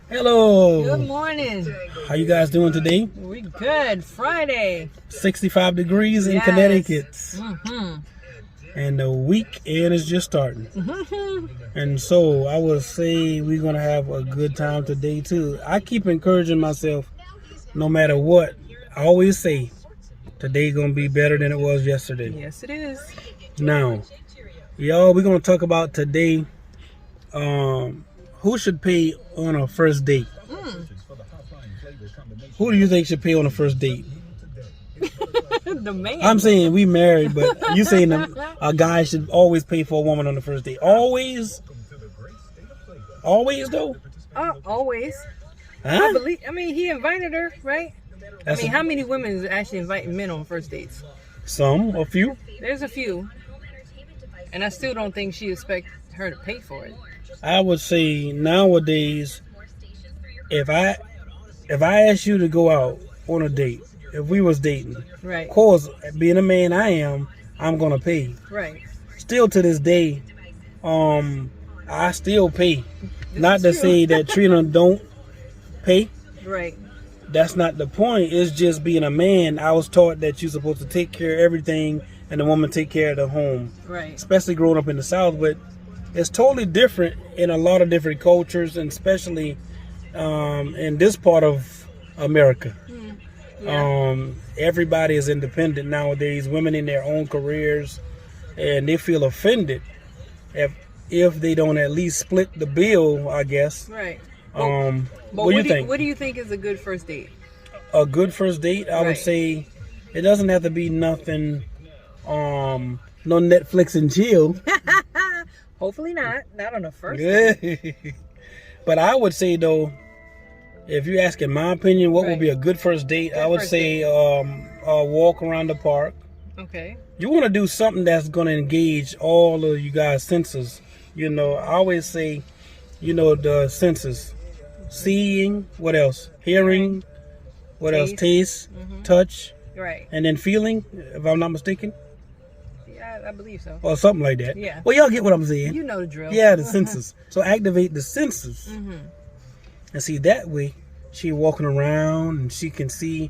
Hello. Good morning. How you guys doing today? We good. Friday. 65 degrees in Yes. Connecticut. Mm-hmm. And the weekend is just starting. Mm-hmm. And so I would say we're going to have a good time today too. I keep encouraging myself no matter what. I always say today going to be better than it was yesterday. Yes, it is. Now, y'all, we're going to talk about today who should pay on a first date. Who do you think should pay on a first date? The man. I'm saying we married, but you saying a guy should always pay for a woman on the first date. Always? Always though? Always. Huh? I mean, he invited her, right? How many women actually invite men on first dates? Some, a few. There's a few. And I still don't think she expects her to pay for it. I would say nowadays, if I asked you to go out on a date, if we was dating, right? Of course, being a man I am, I'm gonna pay. Right. Still to this day, I still pay. Not to say that Trina don't pay. Right. That's not the point. It's just being a man. I was taught that you're supposed to take care of everything and the woman take care of the home. Right. Especially growing up in the South, but it's totally different in a lot of different cultures, and especially in this part of America. Yeah. Everybody is independent nowadays. Women in their own careers, and they feel offended if they don't at least split the bill, I guess. Right. What do you think? What do you think is a good first date? A good first date, I would say, it doesn't have to be nothing. No Netflix and chill. Hopefully not. Not on the first date. But I would say though, if you're asking my opinion, what would be a good first date? I would say a walk around the park. Okay. You want to do something that's going to engage all of you guys' senses. You know, I always say, the senses. Seeing, what else? Hearing, what else? Taste, touch, right, and then feeling, if I'm not mistaken. Yeah, I believe so. Or something like that. Yeah. Well, y'all get what I'm saying. You know the drill. Yeah, the senses. So activate the senses. And see, that way, she walking around and she can see,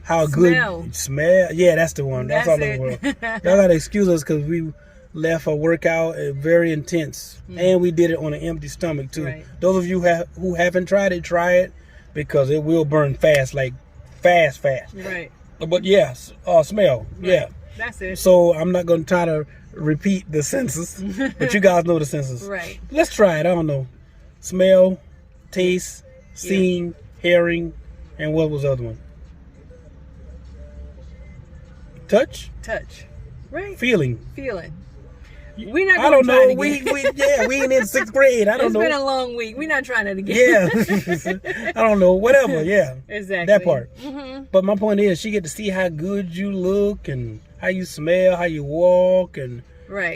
how good smell. Yeah, that's the one. That's all over the world. Y'all got to excuse us because we left a workout very intense. And we did it on an empty stomach, too. Right. Those of you who haven't tried it, try it because it will burn fast, like fast. Right. But yes, smell. Right. Yeah. That's it. So I'm not going to try to repeat the senses, but you guys know the senses. Right. Let's try it. I don't know. Smell, taste, seeing, hearing, and what was the other one? Touch. Right. Feeling. We're not. I don't know. We ain't in 6th grade. I don't know. It's been a long week. We're not trying it again. Yeah. I don't know. Whatever. Yeah. Exactly. That part. But my point is, she get to see how good you look and how you smell, how you walk, and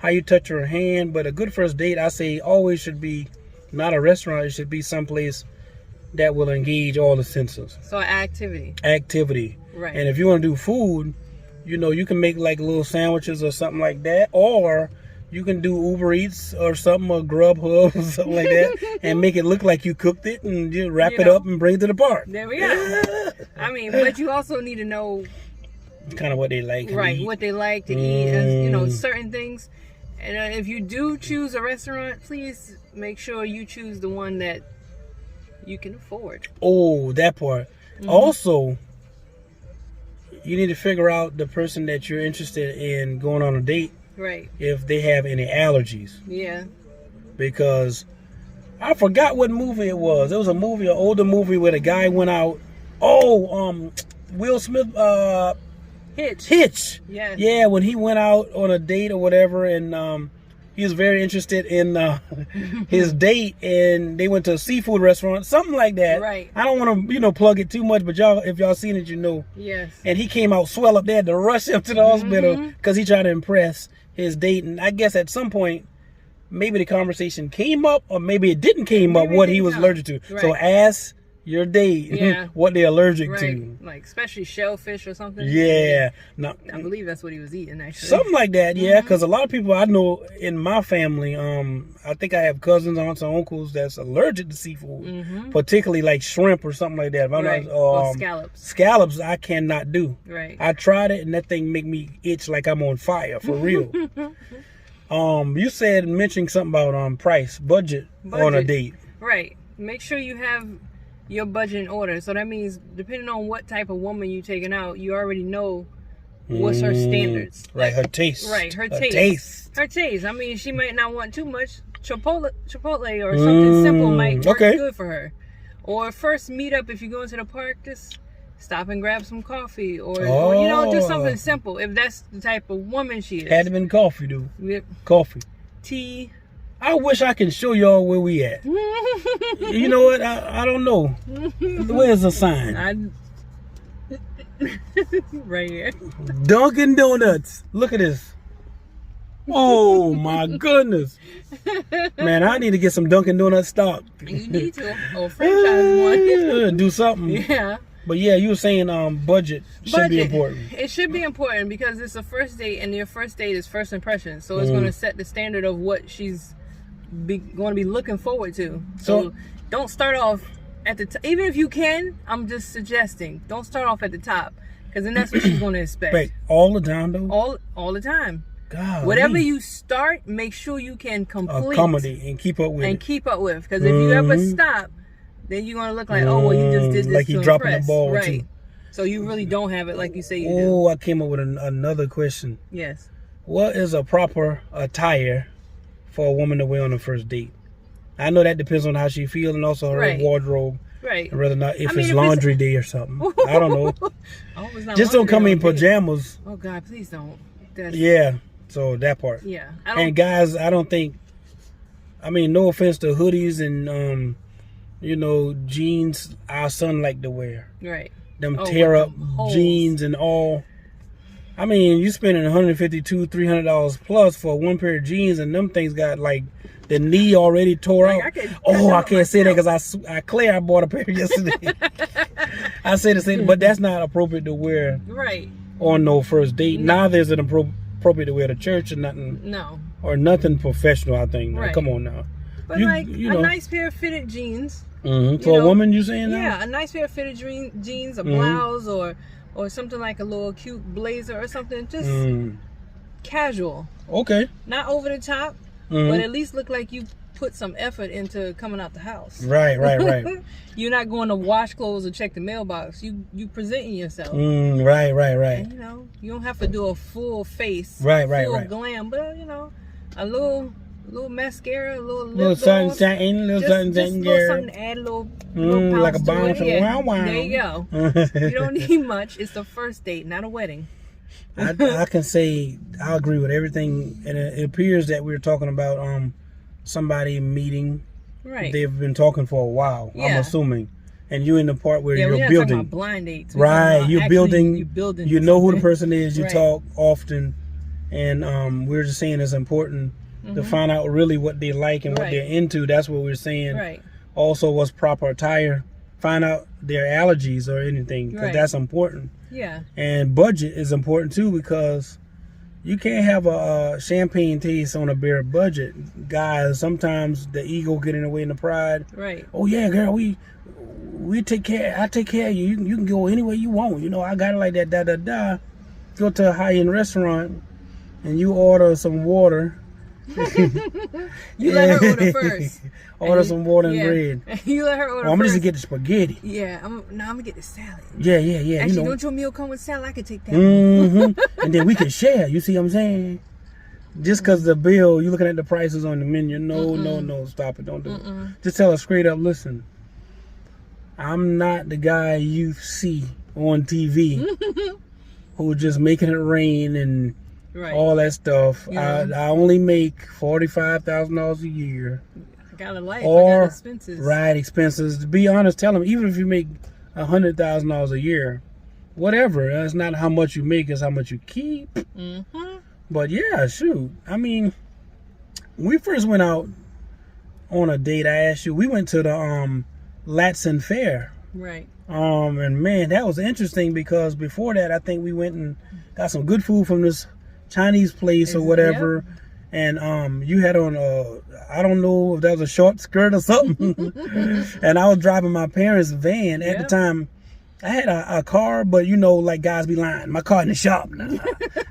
how you touch her hand. But a good first date, I say, always should be not a restaurant. It should be someplace that will engage all the senses. So activity. Right. And if you want to do food, you can make like little sandwiches or something like that, or you can do Uber Eats or something, or Grubhub or something like that, and make it look like you cooked it and just wrap it up and bring it to the park. There we go. I mean, but you also need to know kind of what they like. Right, what they like to eat, certain things. And if you do choose a restaurant, please make sure you choose the one that you can afford. Oh, that part. Also, you need to figure out the person that you're interested in going on a date. Right. If they have any allergies. Yeah. Because I forgot what movie it was. It was an older movie where the guy went out. Will Smith. Hitch. Yeah. Yeah, when he went out on a date or whatever, and he was very interested in his date, and they went to a seafood restaurant, something like that. Right. I don't want to, plug it too much, but if y'all seen it, you know. Yes. And he came out swell up. They had to rush him to the hospital because he tried to impress his date. And I guess at some point, maybe the conversation came up, or maybe it didn't came up what he was allergic to. Right. So ask your date, Yeah. what they're allergic Right. to. Like especially shellfish or something. Yeah. No, I believe that's what he was eating actually. something like that, yeah. Because a lot of people I know in my family, I think I have cousins, aunts, and uncles that's allergic to seafood, particularly like shrimp or something like that. If I'm Right. not, Or scallops. Scallops, I cannot do. Right. I tried it, and that thing make me itch like I'm on fire for real. You said mentioning something about budget on a date. Right. Make sure you have your budget in order. So that means depending on what type of woman you're taking out, you already know what's her standards. Right, her taste. Right, her taste. Her taste. I mean, she might not want too much. Chipotle or something simple might work good for her. Or first meet up if you go into the park, just stop and grab some coffee or do something simple if that's the type of woman she is. Had to been coffee, dude. Yep. Coffee. Tea. I wish I can show y'all where we at. You know what? I don't know. Where's the sign? Right here. Dunkin' Donuts. Look at this. Oh my goodness. Man, I need to get some Dunkin' Donuts stock. You need to. Or franchise one. Do something. Yeah. But yeah, you were saying budget should be important. It should be important because it's a first date, and your first date is first impression. So it's going to set the standard of what she's going to be looking forward to. So don't start off at the even if you can. I'm just suggesting don't start off at the top because then that's what she's going to expect. Wait, all the time though. All the time. God. Whatever you start, make sure you can complete, accommodate, and keep up with. Because if you ever stop, then you're gonna look like, oh well, you just did this like to you dropping impress. the ball right? too. So you really don't have it like you say you do. Oh, I came up with another question. Yes. What is a proper attire for a woman to wear on the first date? I know that depends on how she feels and also her wardrobe. Right. And whether or not if it's laundry day or something. I don't know. Oh, it's not just don't come in pajamas. Oh God, please don't. Yeah. So that part. Yeah. And guys, I don't think. I mean, no offense to hoodies and jeans. Our son like to wear. Right. Them tear up jeans and all. I mean, you spending $150, $300 plus for one pair of jeans, and them things got like the knee already tore out. I can't say that because I bought a pair yesterday. I say the same, but that's not appropriate to wear. Right. On no first date. No. Neither is it appropriate to wear to church or nothing. No. Or nothing professional, I think. Right. Come on now. But a nice pair of fitted jeans. Mm-hmm. For a woman, you saying that? Yeah, a nice pair of fitted jeans, a blouse, or something like a little cute blazer or something. Just casual. Okay. Not over the top, but at least look like you put some effort into coming out the house. Right. You're not going to wash clothes or check the mailbox. You presenting yourself. Right. And, you don't have to do a full face, full glam, but a little mascara, a little something, something to add, a little like a bounce. Yeah. There you go. You don't need much. It's the first date, not a wedding. I can say I agree with everything, and it appears that we're talking about somebody meeting. Right. They've been talking for a while. Yeah. I'm assuming, and you in the part where you're building. Talking about blind dates. Right. You're building. You know who the person is. You talk often, and we're just saying it's important to find out really what they like and what they're into. That's what we're saying. Right. Also, what's proper attire. Find out their allergies or anything, because that's important. Yeah. And budget is important too, because you can't have a champagne taste on a bare budget. Guys, sometimes the ego get in the way and the pride. Right. Oh yeah, girl, we take care. I take care of you. You can go anywhere you want. I got it like that. Go to a high-end restaurant and you order some water. You let her order first. Order some water and bread. You let her order I'm first. just get the spaghetti. Yeah, I'm gonna get the salad. Yeah. Actually, don't your meal come with salad? I can take that. And then we can share. You see what I'm saying? Just because the bill, you're looking at the prices on the menu. No, stop it. Don't do it. Just tell her straight up, listen, I'm not the guy you see on TV who just making it rain and all that stuff. I only make $45,000 a year. I got a life. I got expenses. Right, expenses. To be honest, tell them, even if you make $100,000 a year, whatever, that's not how much you make, it's how much you keep. But yeah, shoot. I mean, we first went out on a date. I asked you. We went to the Latson Fair Right. And man, that was interesting because before that, I think we went and got some good food from this Chinese place or whatever. Yep. And you had on I don't know if that was a short skirt or something. And I was driving my parents' van at the time. I had a car, but you know, like guys be lying. My car in the shop. Nah.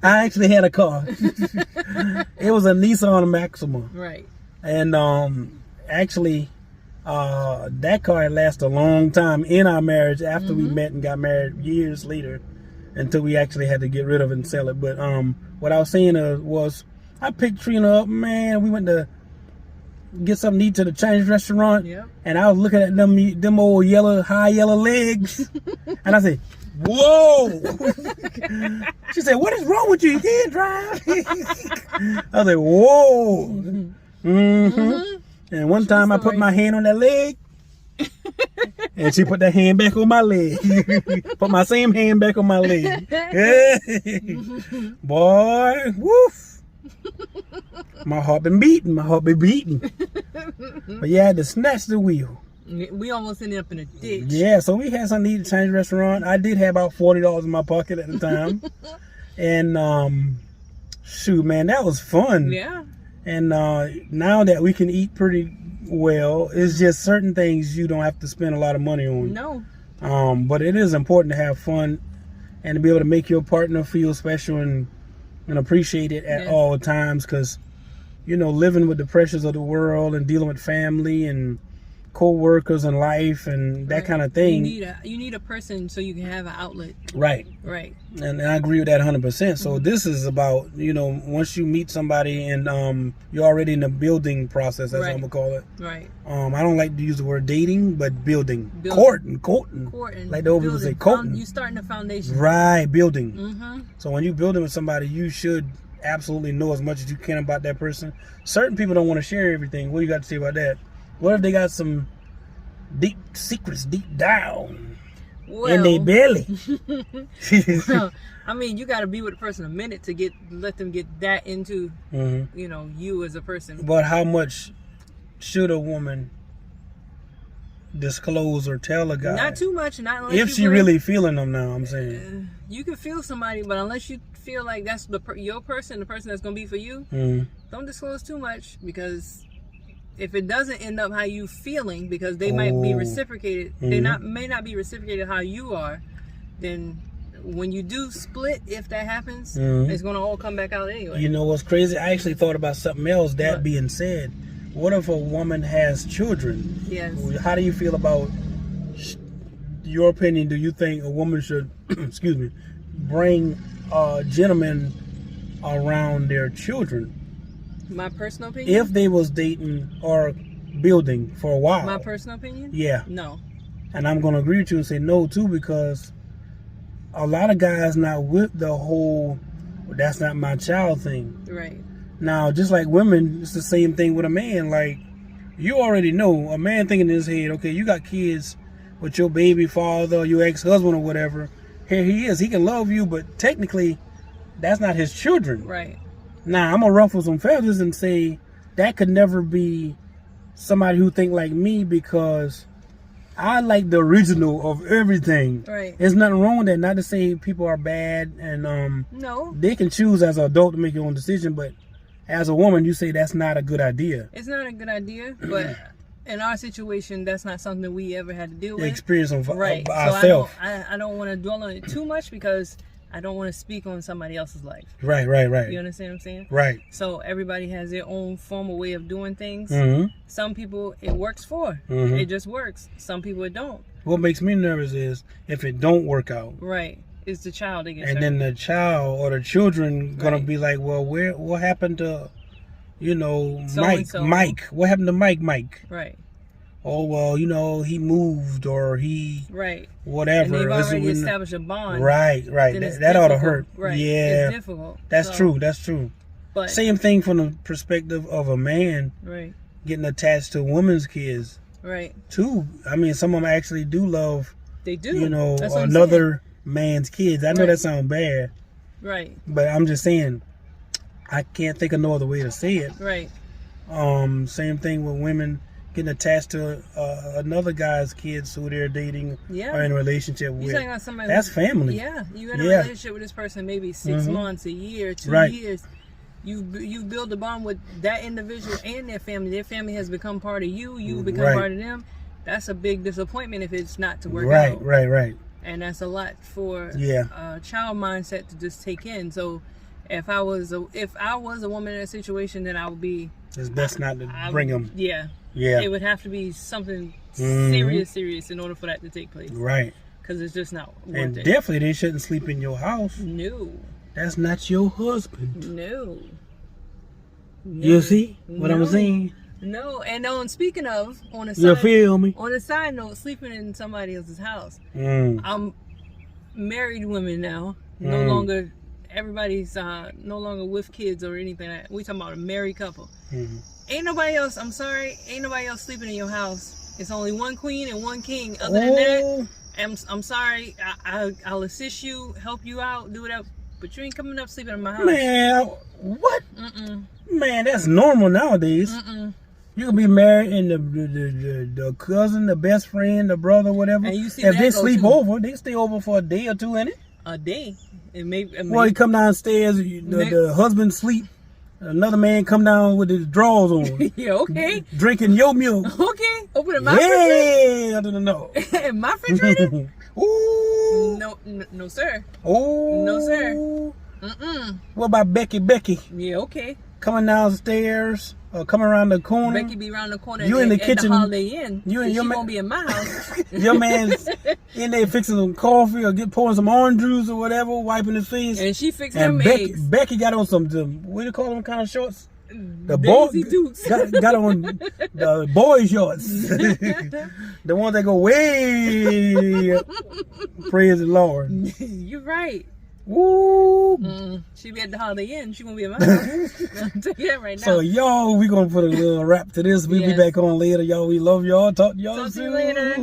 I actually had a car. It was a Nissan Maxima. Right. And actually, that car had lasted a long time in our marriage after we met and got married years later, until we actually had to get rid of it and sell it. But what I was saying was, I picked Trina up, man. We went to get something to eat to the Chinese restaurant, and I was looking at them old high yellow legs, and I said, "Whoa!" She said, "What is wrong with you? You can't drive." I was like, "Whoa!" And one time I put my hand on that leg, and she put that hand back on my leg. Put my same hand back on my leg. Boy, woof. My heart been beating. But yeah, I had to snatch the wheel. We almost ended up in a ditch. Yeah, so we had something to eat at a Chinese restaurant. I did have about $40 in my pocket at the time. And shoot, man, that was fun. Yeah. And now that we can eat pretty well, it's just certain things you don't have to spend a lot of money on. No. But it is important to have fun and to be able to make your partner feel special and appreciate it at all times, because you know, living with the pressures of the world and dealing with family and co-workers and life and that kind of thing, you need a person so you can have an outlet. Right. And I agree with that 100%. So this is about, you know, once you meet somebody and you're already in the building process, that's what I'm gonna call it. Right. I don't like to use the word dating, but building. Courting. Like the old people say, courting. You starting the foundation. Right, building. So when you building with somebody, you should absolutely know as much as you can about that person. Certain people don't want to share everything. What do you got to say about that? What if they got some deep secrets deep down in their belly? Well, I mean, you got to be with a person a minute to let them get that into you know, you as a person. But how much should a woman disclose or tell a guy? Not too much. Not unless if she really feeling them. Now I'm saying you can feel somebody, but unless you feel like that's your person, the person that's gonna be for you, don't disclose too much, because if it doesn't end up how you feeling, because they might be reciprocated, they may not be reciprocated how you are, then when you do split, if that happens, it's gonna all come back out anyway. You know what's crazy? I actually thought about something else. That being said, what if a woman has children? Yes. How do you feel about your opinion? Do you think a woman should, excuse me, bring gentlemen around their children? My personal opinion? If they was dating or building for a while. My personal opinion? Yeah. No. And I'm going to agree with you and say no too, because a lot of guys not with the whole "that's not my child" thing. Right. Now, just like women, it's the same thing with a man. Like, you already know, a man thinking in his head, okay, you got kids with your baby father or your ex-husband or whatever. Here he is. He can love you, but technically, that's not his children. Right. Now, I'm going to ruffle some feathers and say that could never be somebody who think like me, because I like the original of everything. Right. There's nothing wrong with that. Not to say people are bad and no, they can choose as an adult to make your own decision, but as a woman, you say that's not a good idea. It's not a good idea, but in our situation, that's not something we ever had to deal with. Experience of right. ourselves. So I don't want to dwell on it too much, because I don't want to speak on somebody else's life. Right. You understand what I'm saying? Right. So everybody has their own formal way of doing things. Some people it works for. It just works. Some people it don't. What makes me nervous is if it don't work out. Right. It's the child again. And then the child or the children gonna be like, well, what happened to, you know, Mike? What happened to Mike? Right. Oh, well, you know, he moved or he whatever. And they've already established a bond. Right. That ought to hurt. Right. Yeah. It's difficult. That's true. But same thing from the perspective of a man getting attached to a woman's kids. Right. Too. I mean, some of them actually do love. They do. You know, another man's kids. I know that sounds bad. Right. But I'm just saying, I can't think of no other way to say it. Right. Same thing with women getting attached to another guy's kids who they're dating or in a relationship with. That's family. Yeah, you in a relationship with this person maybe 6 months, a year, 2 years. You build a bond with that individual and their family. Their family has become part of you. You become part of them. That's a big disappointment if it's not to work out. Right. And that's a lot for a child mindset to just take in. So if I was a woman in a situation, then I would be. It's best not to bring them. Yeah. It would have to be something serious in order for that to take place. Right. Because it's just not worth it. And definitely they shouldn't sleep in your house. No. That's not your husband. No. You see what I'm saying? No. And speaking of, on a side note, sleeping in somebody else's house. I'm married women now. No longer. Everybody's no longer with kids or anything. We talking about a married couple. Ain't nobody else. I'm sorry. Ain't nobody else sleeping in your house. It's only one queen and one king. Other than that, I'm sorry. I'll assist you, help you out, do whatever. But you ain't coming up sleeping in my house. Man, what? Man, that's normal nowadays. You can be married and the cousin, the best friend, the brother, whatever. And you see if they sleep over, they stay over for a day or two, innit? A day. Well, you come downstairs, the husband sleep. Another man come down with his drawers on. Yeah, okay. Drinking your milk. Okay. Opening my refrigerator. I don't know. My refrigerator? Ooh. No, sir. Oh. No, sir. What about Becky? Yeah, okay. Coming downstairs or coming around the corner. Becky be around the corner. You in the kitchen. The Holiday Inn. She won't be in my house. Your man's in there fixing some coffee or pouring some orange juice or whatever, wiping his face. And she fixing them eggs. Becky got on some what do you call them kind of shorts? The Daisy Dukes. got on the boy shorts. The ones that go way up. Praise the Lord. You're right. Woo! She be at the Holiday Inn. She won't be at my house. I'll tell you that right now. So y'all, we gonna put a little wrap to this. We'll be back on later, y'all. We love y'all. Talk to y'all soon. See you later.